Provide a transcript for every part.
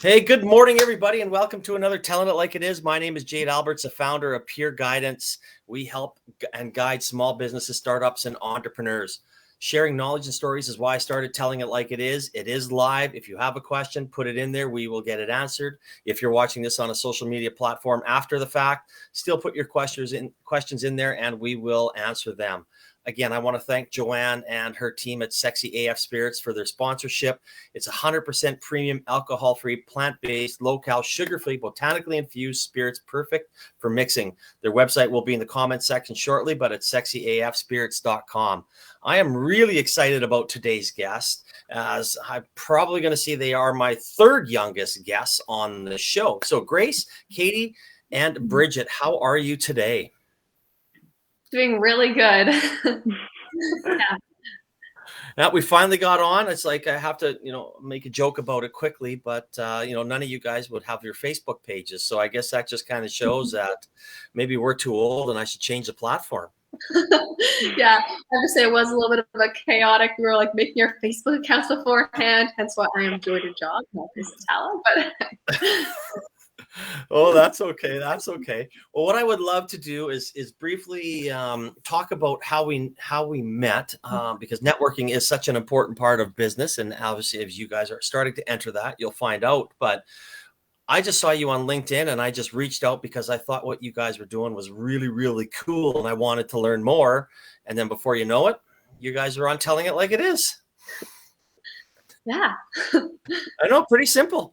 Hey, good morning, everybody, and welcome to another Telling It Like It Is. My name is Jade Alberts, a founder of Peer Guidance. We help and guide small businesses, startups, and entrepreneurs. Sharing knowledge and stories is why I started Telling It Like It Is. It is live. If you have a question, put it in there. We will get it answered. If you're watching this on a social media platform after the fact, still put your questions in there, and we will answer them. Again, I want to thank Joanne and her team at Sexy AF Spirits for their sponsorship. It's 100% premium, alcohol-free, plant-based, low-cal, sugar-free, botanically infused spirits, perfect for mixing. Their website will be in the comments section shortly, but it's sexyafspirits.com. I am really excited about today's guest, as I'm probably going to see they are my third youngest guests on the show. So Grace, Katie, and Bridget, how are you today? Doing really good. Yeah. Now we finally got on. It's like I have to, make a joke about it quickly, but none of you guys would have your Facebook pages. So I guess that just kind of shows that maybe we're too old and I should change the platform. Yeah, I have to say it was a little bit of a chaotic. We were like making our Facebook accounts beforehand, hence why I am Joy to Job, not this talent. But Oh, that's okay. That's okay. Well, what I would love to do is briefly talk about how we met, because networking is such an important part of business, and obviously, if you guys are starting to enter that, you'll find out. But I just saw you on LinkedIn, and I just reached out because I thought what you guys were doing was really, really cool, and I wanted to learn more. And then before you know it, you guys are on Telling It Like It Is. yeah. I know, pretty simple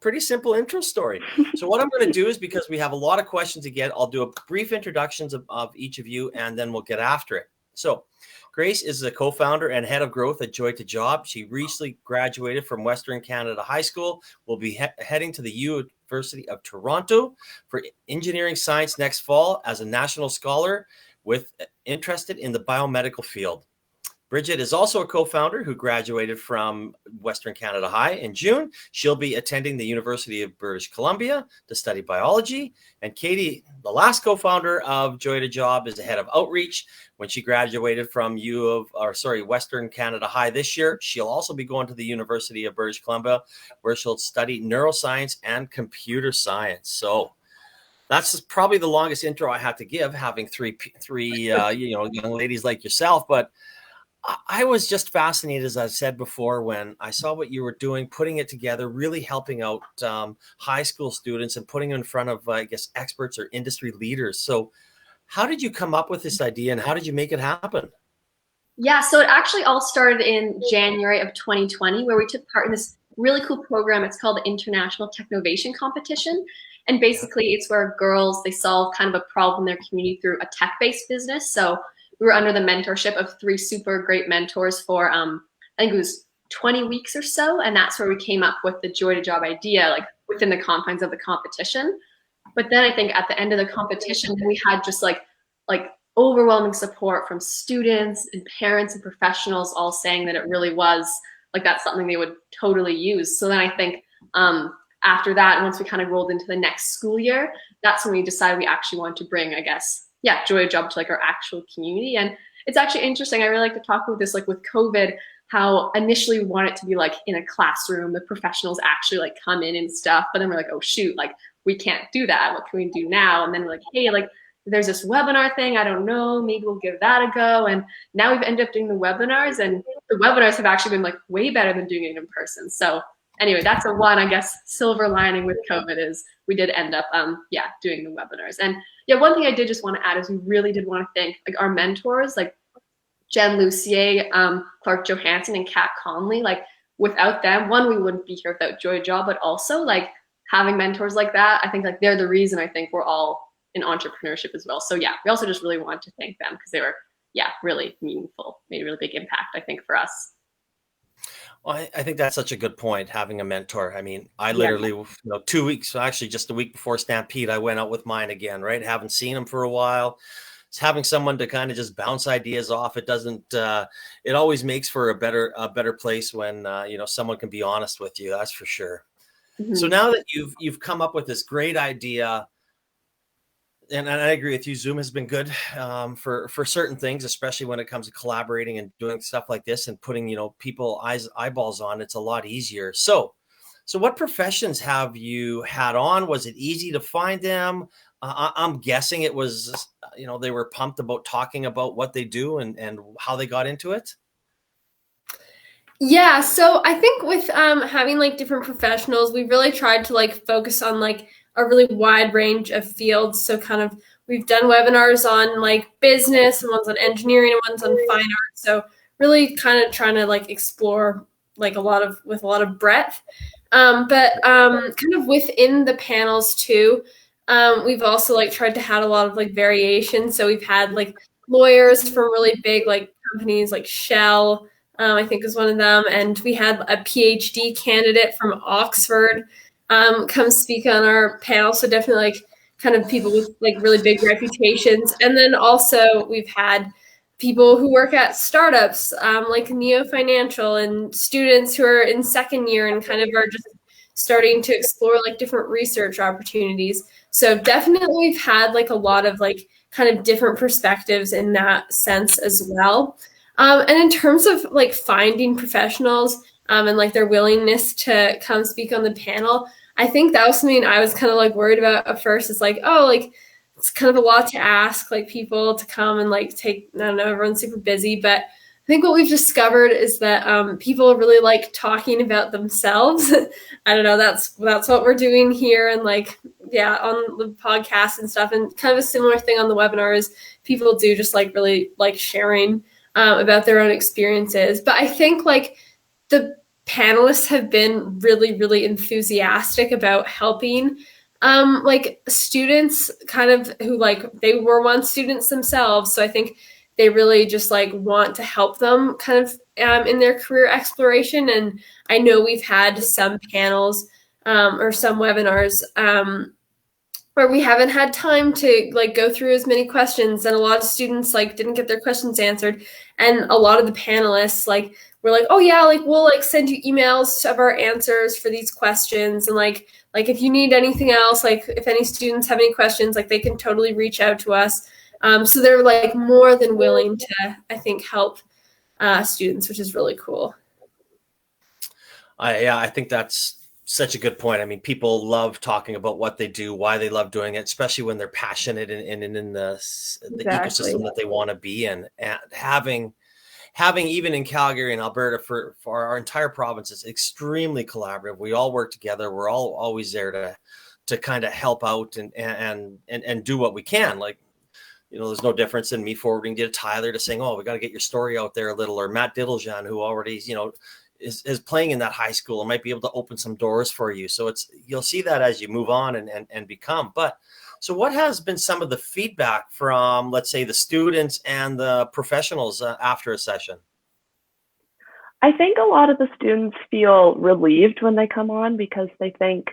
intro story. So what I'm going to do is, because we have a lot of questions to get, I'll do a brief introductions of each of you, and then we'll get after it. So Grace is the co-founder and head of growth at Joy to Job. She recently graduated from Western Canada High School, will be heading to the University of Toronto for engineering science next fall as a national scholar with interested in the biomedical field. Bridget is also a co-founder who graduated from Western Canada High in June. She'll be attending the University of British Columbia to study biology. And Katie, the last co-founder of Joy to Job, is the head of outreach. When she graduated from Western Canada High this year, she'll also be going to the University of British Columbia, where she'll study neuroscience and computer science. So that's probably the longest intro I have to give, having three young ladies like yourself. But I was just fascinated, as I said before, when I saw what you were doing, putting it together, really helping out high school students and putting it in front of, I guess, experts or industry leaders. So how did you come up with this idea, and how did you make it happen? Yeah, so it actually all started in January of 2020, where we took part in this really cool program. It's called the International Technovation Competition. And basically it's where girls, they solve kind of a problem in their community through a tech-based business. So we were under the mentorship of 3 super great mentors for, I think it was 20 weeks or so. And that's where we came up with the Joy to Job idea, like within the confines of the competition. But then I think at the end of the competition, we had just like overwhelming support from students and parents and professionals, all saying that it really was like that's something they would totally use. So then I think after that, once we kind of rolled into the next school year, that's when we decided we actually want to bring, I guess, Joy to Job to like our actual community. And it's actually interesting. I really like to talk about this, like with COVID, how initially we want it to be like in a classroom, the professionals actually like come in and stuff. But then we're like, oh shoot, like we can't do that. What can we do now? And then we're like, hey, like there's this webinar thing. I don't know, maybe we'll give that a go. And now we've ended up doing the webinars, and the webinars have actually been like way better than doing it in person. So anyway, that's a one, I guess, silver lining with COVID is we did end up, doing the webinars. And yeah, one thing I did just want to add is we really did want to thank like our mentors, like Jen Lucier, Clark Johansson, and Kat Conley. Like without them, one, we wouldn't be here without Joy Job, but also like having mentors like that, I think like they're the reason I think we're all in entrepreneurship as well. So yeah, we also just really wanted to thank them because they were, really meaningful, made a really big impact, I think, for us. Well, I think that's such a good point, having a mentor. I mean, I literally, 2 weeks, actually just a week before Stampede, I went out with mine again, right? Haven't seen him for a while. It's having someone to kind of just bounce ideas off. It doesn't, it always makes for a better place when, someone can be honest with you. That's for sure. Mm-hmm. So now that you've come up with this great idea, and I agree with you, Zoom has been good for certain things, especially when it comes to collaborating and doing stuff like this and putting, people eyeballs on. It's a lot easier. So So what professions have you had on? Was it easy to find them? I'm guessing it was, they were pumped about talking about what they do and how they got into it. Yeah, so I think with having like different professionals, we really tried to like focus on like a really wide range of fields. So kind of we've done webinars on like business and ones on engineering and ones on fine art. So really kind of trying to like explore like with a lot of breadth. But kind of within the panels too, we've also like tried to have a lot of like variation. So we've had like lawyers from really big like companies like Shell, I think is one of them. And we had a PhD candidate from Oxford come speak on our panel. So definitely like kind of people with like really big reputations. And then also we've had people who work at startups like Neo Financial and students who are in second year and kind of are just starting to explore like different research opportunities. So definitely we've had like a lot of like kind of different perspectives in that sense as well. And in terms of like finding professionals and like their willingness to come speak on the panel, I think that was something I was kind of like worried about at first. It's like, oh, like it's kind of a lot to ask like people to come and like take, I don't know, everyone's super busy. But I think what we've discovered is that people really like talking about themselves. I don't know, that's what we're doing here and like, yeah, on the podcast and stuff. And kind of a similar thing on the webinar is people do just like really like sharing about their own experiences. But I think like the panelists have been really, really enthusiastic about helping like students kind of who like they were once students themselves. So I think they really just like want to help them kind of in their career exploration. And I know we've had some panels or some webinars where we haven't had time to like go through as many questions, and a lot of students like didn't get their questions answered, and a lot of the panelists like were like, oh yeah, like we'll like send you emails of our answers for these questions, and like if you need anything else, like if any students have any questions, like they can totally reach out to us. So they're like more than willing to, I think, help students, which is really cool. I think that's such a good point. I mean, people love talking about what they do, why they love doing it, especially when they're passionate and in the Exactly. ecosystem that they want to be in. And having even in Calgary and Alberta for our entire province is extremely collaborative. We all work together. We're all always there to kind of help out and do what we can. Like, there's no difference in me forwarding to Tyler to saying, oh, we got to get your story out there a little, or Matt Diddlejan, who already, is playing in that high school and might be able to open some doors for you. So you'll see that as you move on and become. But so what has been some of the feedback from, let's say, the students and the professionals after a session? I think a lot of the students feel relieved when they come on because I think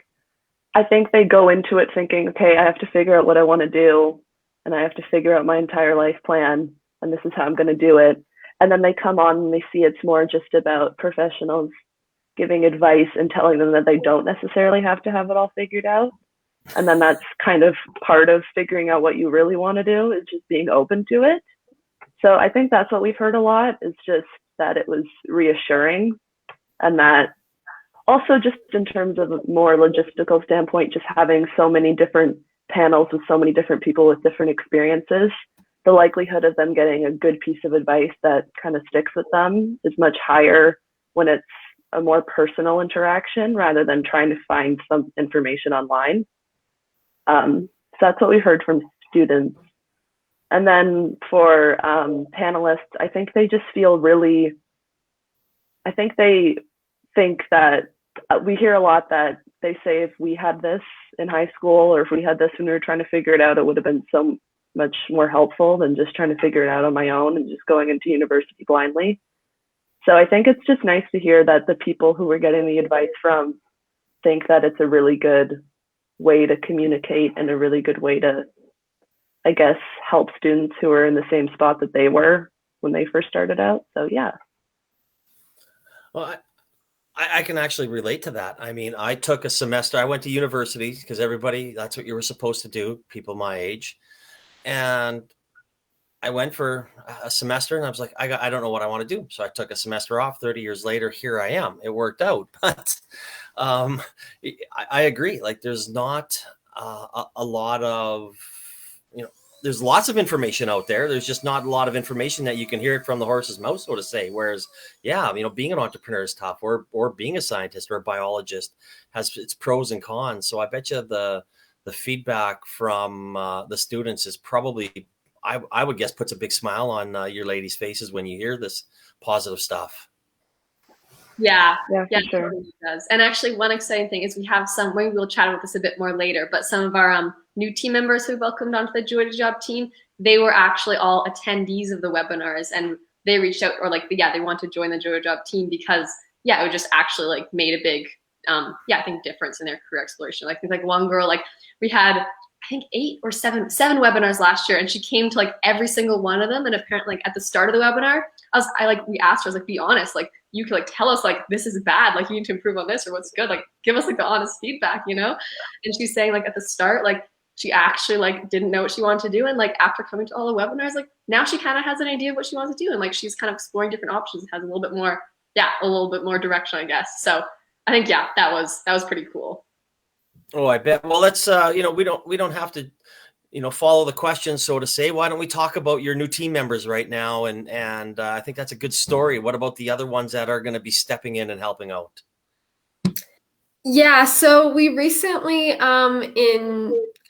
they go into it thinking, okay, I have to figure out what I want to do and I have to figure out my entire life plan and this is how I'm going to do it. And then they come on and they see it's more just about professionals giving advice and telling them that they don't necessarily have to have it all figured out. And then that's kind of part of figuring out what you really want to do, is just being open to it. So I think that's what we've heard a lot, is just that it was reassuring, and that also just in terms of a more logistical standpoint, just having so many different panels with so many different people with different experiences, the likelihood of them getting a good piece of advice that kind of sticks with them is much higher when it's a more personal interaction rather than trying to find some information online. So that's what we heard from students. And then for panelists, I think they just feel really, I think they think that we hear a lot that they say if we had this in high school, or if we had this when we were trying to figure it out, it would have been so much more helpful than just trying to figure it out on my own and just going into university blindly. So I think it's just nice to hear that the people who we're getting the advice from think that it's a really good way to communicate and a really good way to, I guess, help students who are in the same spot that they were when they first started out. So yeah. Well, I can actually relate to that. I mean, I took a semester, I went to university because everybody, that's what you were supposed to do, people my age. And I went for a semester and I was like, I don't know what I want to do. So I took a semester off. 30 years later, here I am. It worked out. But I agree. Like there's not a lot of, there's lots of information out there. There's just not a lot of information that you can hear it from the horse's mouth, so to say. Whereas, yeah, being an or tough, or being a scientist or a biologist has its pros and cons. So I bet you the feedback from the students is probably, I would guess, puts a big smile on your ladies' faces when you hear this positive stuff. Yeah, for sure. It totally does. And actually, one exciting thing is we have some, maybe we'll chat about this a bit more later, but some of our new team members who welcomed onto the Joy to Job team, they were actually all attendees of the webinars, and they reached out, or they want to join the Joy to Job team because, it just actually made a big, I think difference in their career exploration. Like one girl, we had, I think 8 or 7 webinars last year, and she came to every single one of them. And apparently at the start of the webinar, we asked her, I was be honest, you could tell us this is bad, you need to improve on this, or what's good, give us the honest feedback, And she's saying at the start, she actually didn't know what she wanted to do, and after coming to all the webinars, now she kind of has an idea of what she wants to do, and she's kind of exploring different options, has a little bit more direction, I guess. So I think that was pretty cool. Oh, I bet. Well, let's we don't have to follow the questions, so to say. Why don't we talk about your new team members right now? And I think that's a good story. What about the other ones that are going to be stepping in and helping out? Yeah, so we recently in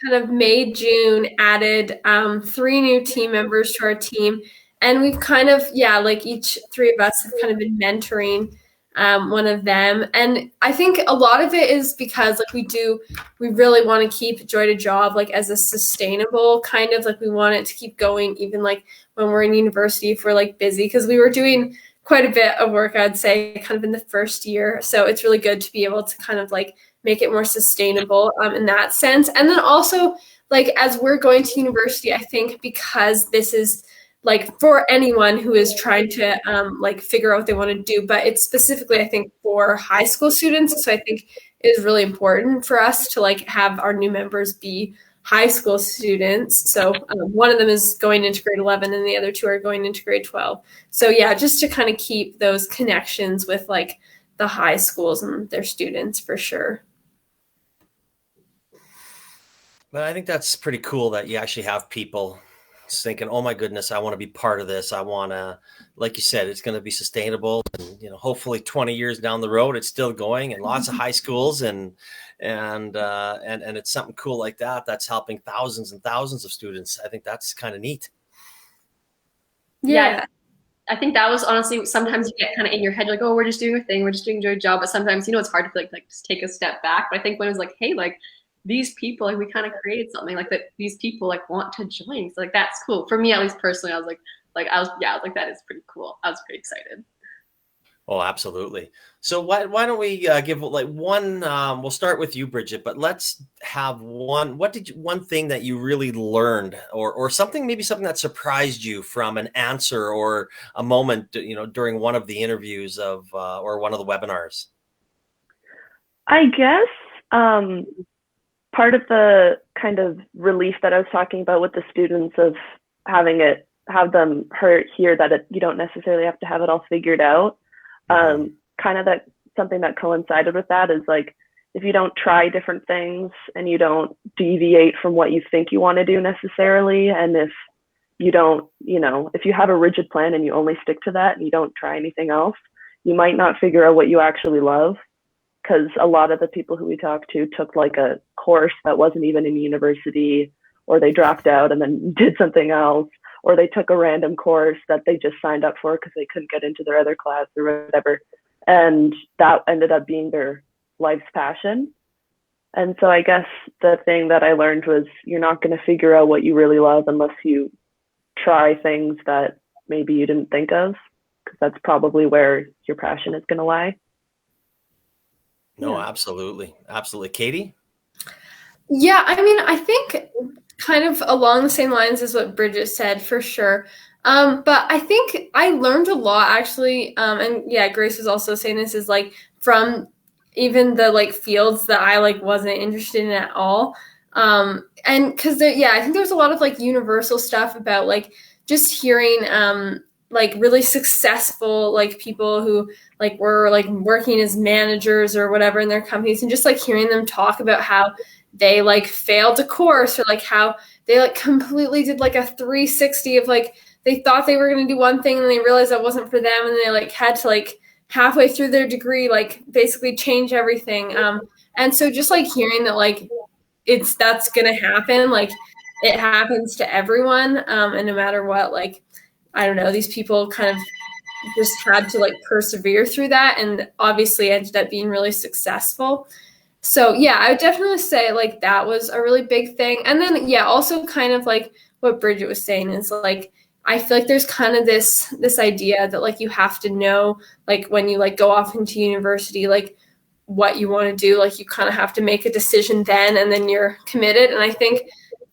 kind of May, June added 3 new team members to our team, and we've kind of each 3 of us have kind of been mentoring one of them. And I think a lot of it is because we really want to keep Joy to Job as a sustainable kind of we want it to keep going even when we're in university, if we're busy, because we were doing quite a bit of work, I'd say, kind of in the first year. So it's really good to be able to kind of make it more sustainable in that sense. And then also as we're going to university, I think because this is for anyone who is trying to figure out what they want to do, but it's specifically, I think, for high school students. So I think it is really important for us to have our new members be high school students. So one of them is going into grade 11 and the other 2 are going into grade 12. So just to kind of keep those connections with the high schools and their students for sure. But I think that's pretty cool that you actually have people thinking, oh my goodness, I want to be part of this. I want to, like you said, it's going to be sustainable, and hopefully 20 years down the road it's still going, and lots of high schools, and it's something cool like that that's helping thousands and thousands of students. I think that's kind of neat. Yeah, I think that was honestly, sometimes you get kind of in your head oh, we're just doing a thing, we're just doing Joy Job, but sometimes it's hard to just take a step back. But I think when it was hey, these people, we kind of created something that these people want to join. So that's cool. For me, at least personally, I was that is pretty cool. I was pretty excited. Oh, absolutely. So why don't we give one, we'll start with you, Bridget, but let's have one thing that you really learned, or something, maybe something that surprised you from an answer or a moment, during one of the interviews or one of the webinars? I guess, part of the kind of relief that I was talking about with the students of have them hear that you don't necessarily have to have it all figured out. Kind of that something that coincided with that is if you don't try different things and you don't deviate from what you think you want to do necessarily, and if you don't, if you have a rigid plan and you only stick to that and you don't try anything else, you might not figure out what you actually love. Because a lot of the people who we talked to took a course that wasn't even in university, or they dropped out and then did something else, or they took a random course that they just signed up for because they couldn't get into their other class or whatever. And that ended up being their life's passion. And so I guess the thing that I learned was you're not going to figure out what you really love unless you try things that maybe you didn't think of, because that's probably where your passion is going to lie. No, absolutely. Absolutely. Katie? Yeah, I mean, I think kind of along the same lines as what Bridget said, for sure. But I think I learned a lot, actually. And Grace was also saying this, is from even the fields that I wasn't interested in at all. And because I think there was a lot of universal stuff about just hearing like really successful like people who like were like working as managers or whatever in their companies, and just like hearing them talk about how they like failed a course, or like how they like completely did like a 360 of like they thought they were going to do one thing and they realized that wasn't for them, and they like had to like halfway through their degree like basically change everything. And so just like hearing that like that's gonna happen, like it happens to everyone, and no matter what, like I don't know, these people kind of just had to like persevere through that, and obviously ended up being really successful. So yeah, I would definitely say like that was a really big thing. And then yeah, also kind of like what Bridget was saying is like I feel like there's kind of this idea that like you have to know like when you like go off into university like what you want to do, like you kind of have to make a decision then and then you're committed. And I think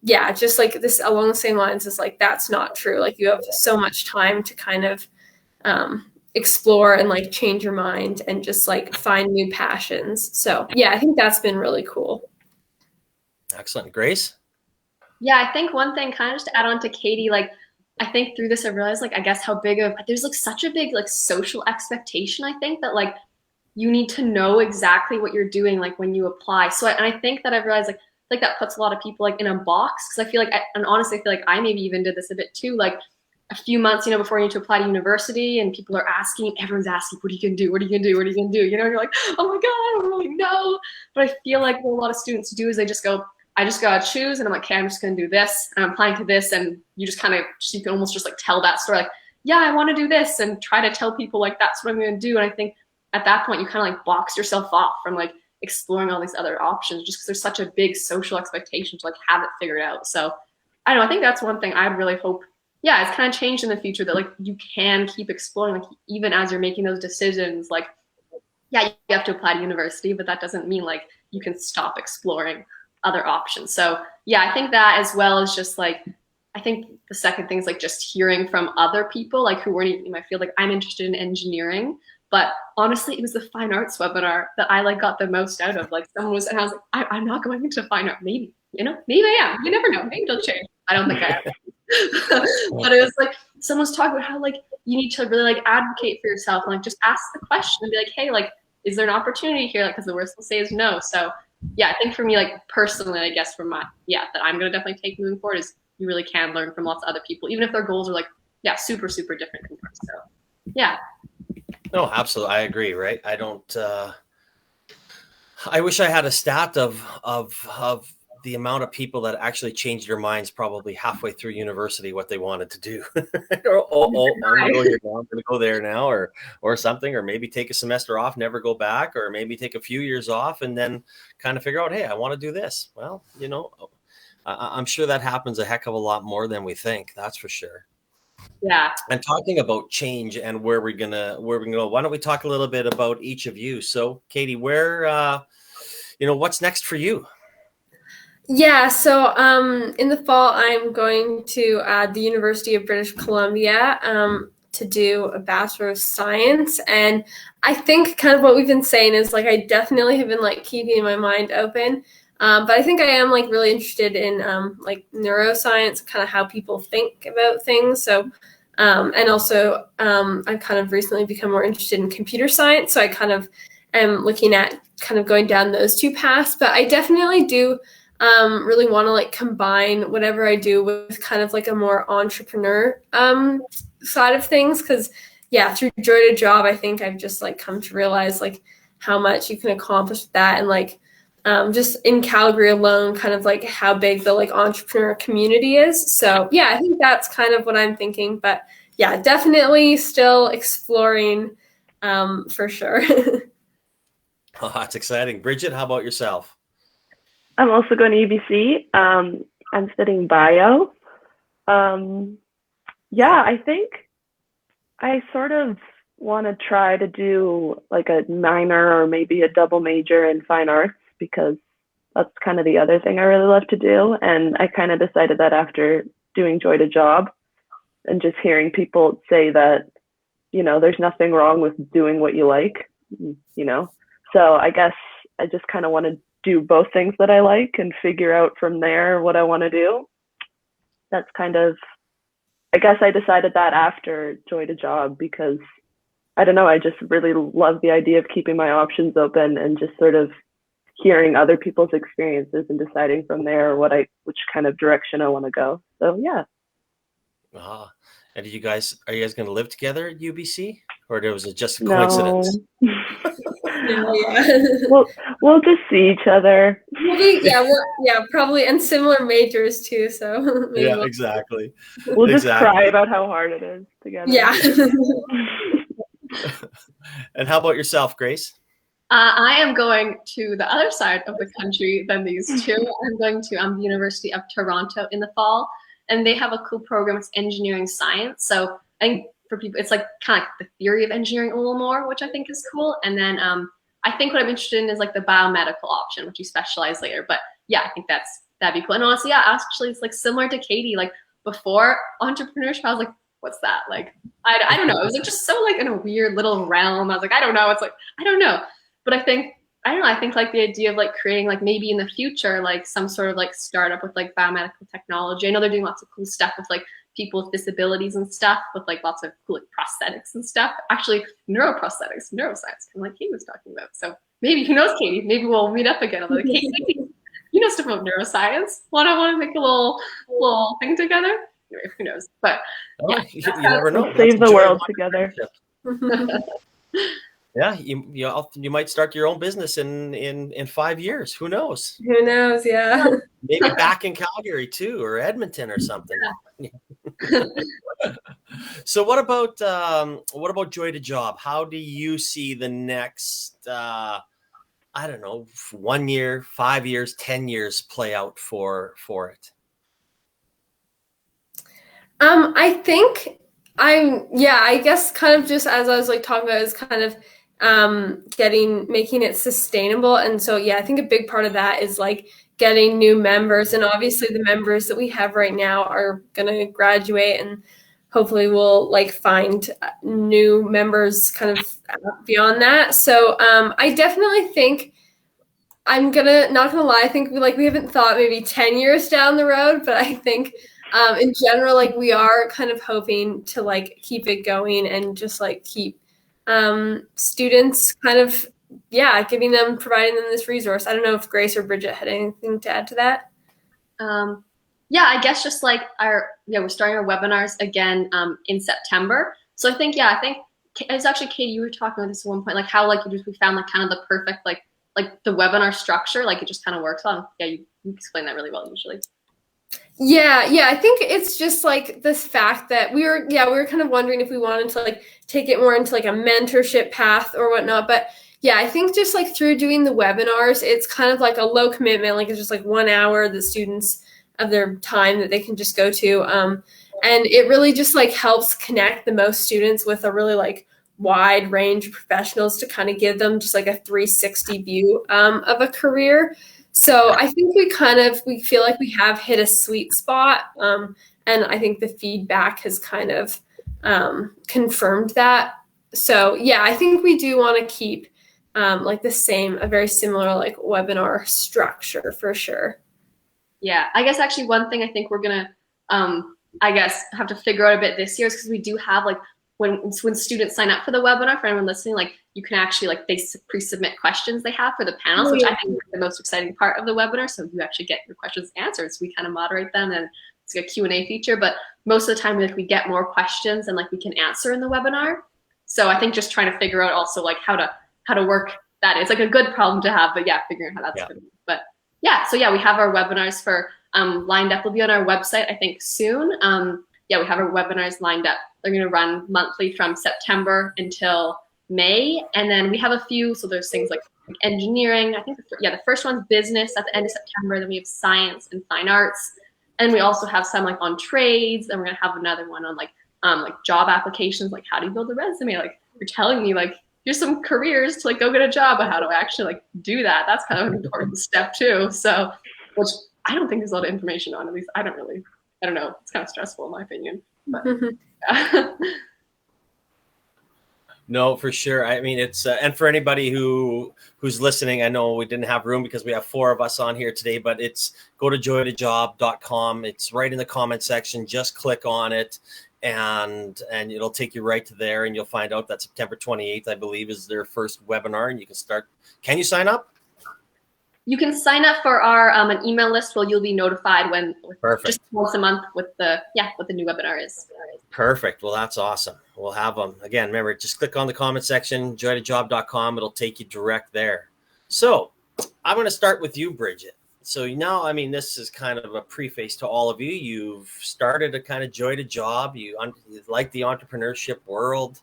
yeah, just like this along the same lines is like that's not true. Like you have so much time to kind of explore and like change your mind and just like find new passions. So yeah, I think that's been really cool. Excellent. Grace? Yeah, I think one thing kind of just to add on to Katie, like I think through this I realized like I guess how big of there's like such a big like social expectation, I think, that like you need to know exactly what you're doing like when you apply. So and I think that I've realized like that puts a lot of people like in a box, because I feel like and honestly I feel like I maybe even did this a bit too, like a few months, you know, before you need to apply to university and people are asking, everyone's asking, what are you going to do? What are you going to do? What are you going to do? You know, you're like, oh my God, I don't really know. But I feel like what a lot of students do is they just go, I just got to choose. And I'm like, okay, I'm just going to do this. And I'm applying to this. And you just kind of, you can almost just like tell that story. Like, yeah, I want to do this, and try to tell people like, that's what I'm going to do. And I think at that point, you kind of like box yourself off from like exploring all these other options, just because there's such a big social expectation to like have it figured out. So I don't know, I think that's one thing I'd really hope, yeah, it's kind of changed in the future, that like you can keep exploring, like even as you're making those decisions, like, yeah, you have to apply to university, but that doesn't mean like you can stop exploring other options. So yeah, I think that, as well as just like, I think the second thing is like just hearing from other people like who weren't even in my field. Like I'm interested in engineering, but honestly, it was the fine arts webinar that I like got the most out of. Like someone was, and I was like, I'm not going into fine art. Maybe, you know, maybe I am. You never know. Maybe it'll change. I don't think I am. But it was like someone's talking about how like you need to really like advocate for yourself and like just ask the question and be like, hey, like, is there an opportunity here? Like, because the worst they'll say is no. So yeah, I think for me, like personally, I guess from my, yeah, that I'm gonna definitely take moving forward is you really can learn from lots of other people, even if their goals are like, yeah, super, super different than yours. So yeah. No, absolutely. I agree. Right. I don't, I wish I had a stat of the amount of people that actually changed their minds probably halfway through university what they wanted to do. I'm gonna go here now, I'm gonna go there now, or something, or maybe take a semester off, never go back, or maybe take a few years off and then kind of figure out, hey, I want to do this. Well, you know, I'm sure that happens a heck of a lot more than we think. That's for sure. Yeah. And talking about change and where we're gonna go, why don't we talk a little bit about each of you? So, Katie, where what's next for you? Yeah, so in the fall, I'm going to the University of British Columbia to do a Bachelor of Science. And I think kind of what we've been saying is like I definitely have been like keeping my mind open. But I think I am like really interested in like neuroscience, kind of how people think about things. So and also I've kind of recently become more interested in computer science. So I kind of am looking at kind of going down those two paths. But I definitely do really want to like combine whatever I do with kind of like a more entrepreneur side of things. Cause yeah, through Joy to Job, I think I've just like come to realize like how much you can accomplish with that. And like just in Calgary alone, kind of like how big the like entrepreneur community is. So yeah, I think that's kind of what I'm thinking, but yeah, definitely still exploring for sure. Oh, that's exciting. Bridget, how about yourself? I'm also going to UBC. I'm studying bio. Yeah, I think I sort of want to try to do like a minor or maybe a double major in fine arts, because that's kind of the other thing I really love to do. And I kind of decided that after doing Joy to Job and just hearing people say that, you know, there's nothing wrong with doing what you like, you know. So I guess I just kind of want to do both things that I like and figure out from there what I want to do. That's kind of I guess I decided that after Joy to Job because I don't know, I just really love the idea of keeping my options open and just sort of hearing other people's experiences and deciding from there which kind of direction I want to go. So yeah. Ah, and are you guys going to live together at UBC, or was it just a No. coincidence? We'll just see each other. Probably, and similar majors too. So maybe Yeah, exactly. We'll just cry about how hard it is together. Yeah. And how about yourself, Grace? I am going to the other side of the country than these two. I'm going to the University of Toronto in the fall, and they have a cool program. It's engineering science. So I think for people, it's like kind of like the theory of engineering a little more, which I think is cool. And then I think what I'm interested in is like the biomedical option, which you specialize later. But yeah, I think that'd be cool. And honestly, yeah, actually, it's like similar to Katie. Like before entrepreneurship, I was like, what's that? Like, I don't know. It was like just so like in a weird little realm. I was like, I don't know. It's like, I don't know. But I think like the idea of like creating like maybe in the future, like some sort of like startup with like biomedical technology. I know they're doing lots of cool stuff with like people with disabilities and stuff, with like lots of cool like prosthetics and stuff. Actually, neuroprosthetics, neuroscience, kind of like Katie was talking about. So maybe, who knows, Katie? Maybe we'll meet up again. I'm like, Katie, you know stuff about neuroscience. Want to make a little thing together? Anyway, who knows? But yeah, you never know. Save the world together. Yeah, you might start your own business in 5 years. Who knows? Who knows? Yeah. Maybe back in Calgary too, or Edmonton or something. So what about Joy to Job? How do you see the next 1 year, 5 years, 10 years play out for it? I guess kind of just as I was like talking about is kind of making it sustainable. And so, yeah, I think a big part of that is like getting new members, and obviously the members that we have right now are going to graduate, and hopefully we'll like find new members kind of beyond that. So I definitely think not gonna lie, I think we haven't thought maybe 10 years down the road, but I think in general, like we are kind of hoping to like keep it going and just like keep students kind of, providing them this resource. I don't know if Grace or Bridget had anything to add to that. I guess just like we're starting our webinars again in September. So I think it's actually, Katie, you were talking about this at one point, like how like we found like kind of the perfect like the webinar structure, like it just kind of works on. Yeah, you explain that really well usually. Yeah, I think it's just like this fact that we were kind of wondering if we wanted to like take it more into like a mentorship path or whatnot. But yeah, I think just like through doing the webinars, it's kind of like a low commitment, like it's just like 1 hour the students of their time that they can just go to. And it really just like helps connect the most students with a really like wide range of professionals to kind of give them just like a 360 view of a career. So I think we feel like we have hit a sweet spot. And I think the feedback has kind of confirmed that. So yeah, I think we do want to keep like a very similar like webinar structure for sure. Yeah, I guess actually one thing I think we're gonna have to figure out a bit this year is because we do have like when students sign up for the webinar, for anyone listening, like you can actually like they pre-submit questions they have for the panels, which I think is the most exciting part of the webinar. So you actually get your questions answered. So we kind of moderate them, and it's a Q&A feature. But most of the time, like we get more questions and like we can answer in the webinar. So I think just trying to figure out also like how to work that. It's like a good problem to have, but yeah, figuring out how that's good. But yeah, so yeah, we have our webinars for lined up. Will be on our website I think soon. We have our webinars lined up. They're going to run monthly from September until May. And then we have a few, so there's things like engineering. I think, the first one's business at the end of September. Then we have science and fine arts. And we also have some like on trades. And we're going to have another one on like job applications, like how do you build a resume? Like you're telling me like, here's some careers to like go get a job, but how do I actually like do that? That's kind of an important step too. So, which I don't think there's a lot of information on, at least I don't know. It's kind of stressful in my opinion. But, No, for sure. I mean, it's and for anybody who's listening, I know we didn't have room because we have 4 of us on here today, but it's go to joytojob.com. It's right in the comment section. Just click on it, and it'll take you right to there, and you'll find out that September 28th, I believe, is their first webinar, and you can start. Can you sign up? You can sign up for our an email list where you'll be notified when just once a month what the new webinar is. Perfect. Well, that's awesome. We'll have them again. Remember, just click on the comment section, joytojob.com. It'll take you direct there. So I'm going to start with you, Bridget. So now, I mean, this is kind of a preface to all of you. You've started a kind of Joy to Job. You like the entrepreneurship world.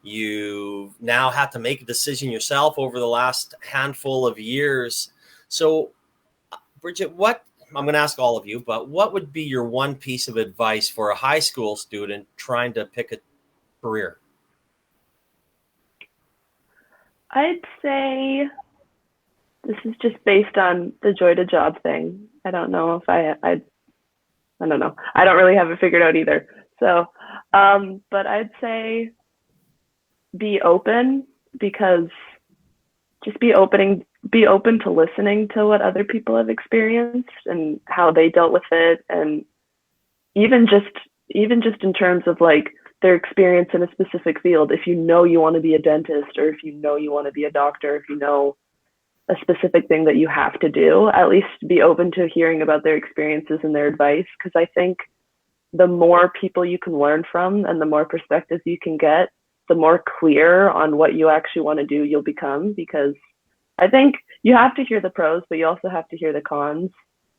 You now have to make a decision yourself over the last handful of years. So, Bridget, I'm going to ask all of you, but what would be your one piece of advice for a high school student trying to pick a career? I'd say this is just based on the Joy to Job thing. I don't know if I don't know. I don't really have it figured out either. So, but I'd say be open, because just be open to listening to what other people have experienced and how they dealt with it, and even just in terms of like their experience in a specific field. If you know you want to be a dentist, or if you know you want to be a doctor, if you know a specific thing that you have to do, at least be open to hearing about their experiences and their advice, because I think the more people you can learn from and the more perspectives you can get, the more clear on what you actually want to do you'll become. Because I think you have to hear the pros, but you also have to hear the cons.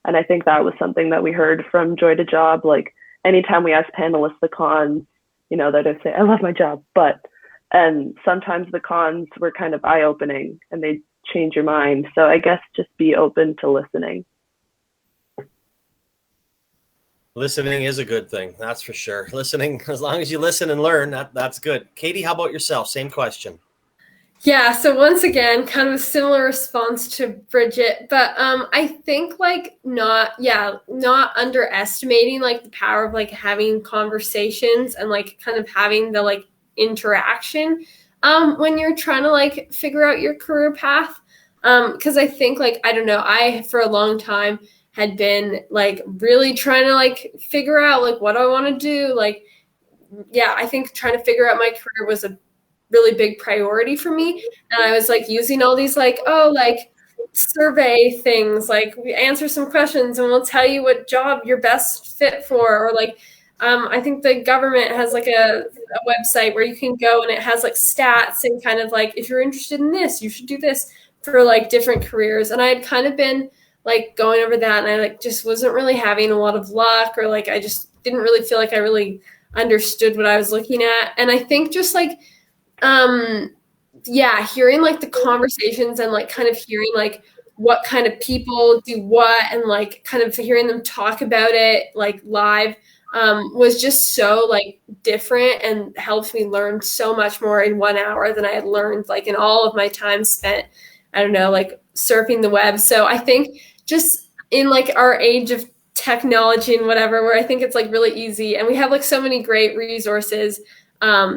And I think that was something that we heard from Joy to Job. Like anytime we asked panelists the cons, you know, they'd say, I love my job, but, and sometimes the cons were kind of eye-opening and they change your mind. So I guess just be open to listening. Listening is a good thing. That's for sure. Listening, as long as you listen and learn, that's good. Katie, how about yourself? Same question. Yeah, so once again, kind of a similar response to Bridget, but I think like not underestimating like the power of like having conversations and like kind of having the like interaction when you're trying to like figure out your career path. Because I think like, I don't know, I for a long time had been like really trying to like figure out like what I want to do. Like, yeah, I think trying to figure out my career was a really big priority for me. And I was like using all these like, survey things, like we answer some questions and we'll tell you what job you're best fit for. Or like, I think the government has like a website where you can go and it has like stats and kind of like, if you're interested in this, you should do this for like different careers. And I had kind of been like going over that and I like just wasn't really having a lot of luck, or like I just didn't really feel like I really understood what I was looking at. And I think just like hearing like the conversations and like kind of hearing like what kind of people do what and like kind of hearing them talk about it like live was just so like different and helped me learn so much more in 1 hour than I had learned like in all of my time spent, I don't know, like surfing the web. So I think just in like our age of technology and whatever, where I think it's like really easy and we have like so many great resources,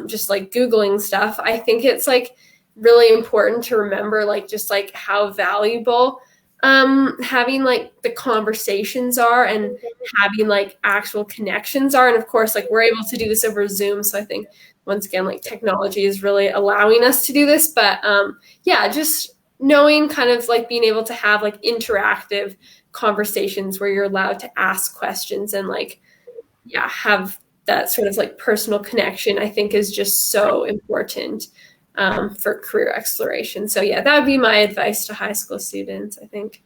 just like Googling stuff, I think it's like really important to remember like just like how valuable having like the conversations are and having like actual connections are. And of course, like we're able to do this over Zoom. So I think once again, like technology is really allowing us to do this, but just knowing kind of like being able to have like interactive conversations where you're allowed to ask questions and like, have that sort of like personal connection, I think is just so important for career exploration. So that would be my advice to high school students, I think.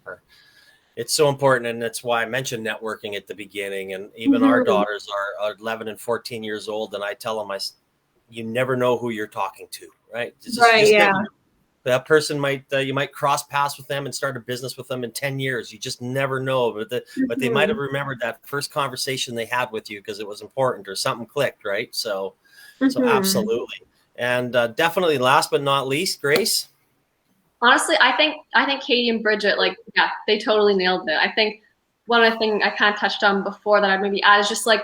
It's so important, and that's why I mentioned networking at the beginning. And even our daughters are 11 and 14 years old, and I tell them, you never know who you're talking to, right? That person might you might cross paths with them and start a business with them in 10 years. You just never know, but they might have remembered that first conversation they had with you because it was important or something clicked, right? So absolutely. And definitely last but not least, Grace. Honestly, I think Katie and Bridget, they totally nailed it. I think one of the things I kind of touched on before that I'd maybe add is just like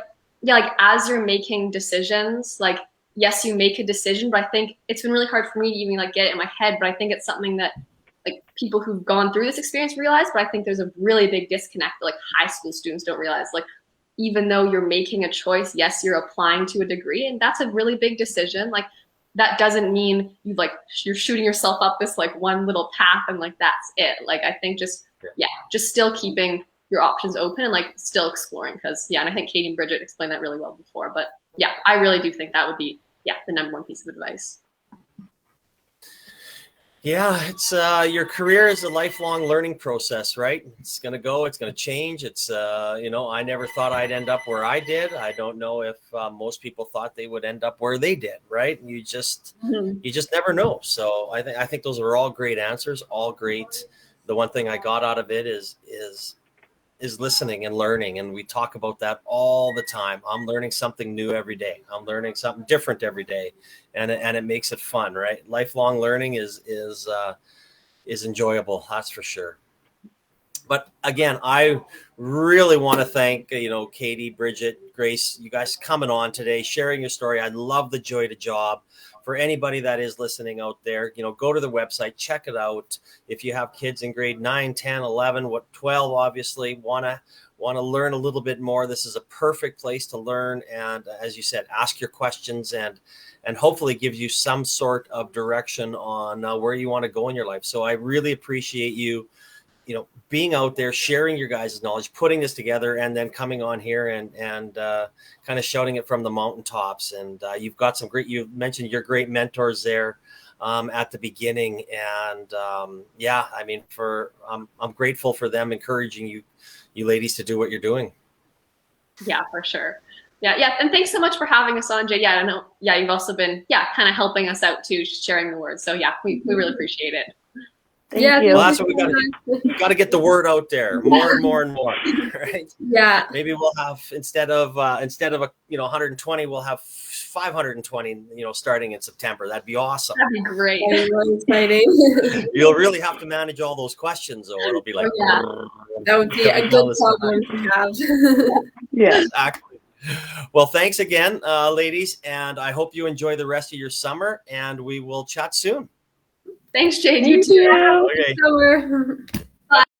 as you're making decisions, like yes, you make a decision, but I think it's been really hard for me to even like get it in my head. But I think it's something that like people who've gone through this experience realize, but I think there's a really big disconnect that like high school students don't realize. Like, even though you're making a choice, yes, you're applying to a degree, and that's a really big decision. Like, that doesn't mean you're shooting yourself up this like one little path and like that's it. Like, I think just still keeping your options open and like still exploring, because and I think Katie and Bridget explained that really well before. But I really do think that would be the number one piece of advice. Yeah, it's your career is a lifelong learning process, right? It's gonna go, it's gonna change. It's I never thought I'd end up where I did. I don't know if most people thought they would end up where they did, right? You just never know. So I think those are all great answers, all great. The one thing I got out of it is listening and learning, and we talk about that all the time. I'm learning something new every day. I'm learning something different every day, and it makes it fun, right? Lifelong learning is enjoyable, that's for sure. But again, I really want to thank Katie, Bridget, Grace, you guys coming on today, sharing your story. I love the Joy to Job. For anybody that is listening out there, go to the website, check it out. If you have kids in grade 9, 10, 11, 12, obviously want to learn a little bit more, this is a perfect place to learn. And as you said, ask your questions and hopefully give you some sort of direction on where you want to go in your life. So I really appreciate you being out there, sharing your guys' knowledge, putting this together, and then coming on here and kind of shouting it from the mountaintops. And you've got you mentioned your great mentors there at the beginning. And I'm grateful for them encouraging you ladies to do what you're doing. Yeah, for sure. Yeah. And thanks so much for having us on, Jay. I know. Yeah, you've also been kind of helping us out too, sharing the word. So we really appreciate it. Thank you. Well, that's what we got to get the word out there more and more and more, right? Yeah. Maybe we'll have instead of 120, we'll have 520, starting in September. That'd be awesome. That'd be great. That'd be really exciting. You'll really have to manage all those questions, though. It'll be like that would be a good problem to have. Yeah, exactly. Well, thanks again, ladies, and I hope you enjoy the rest of your summer, and we will chat soon. Thanks, Jade. You too. Okay. Summer.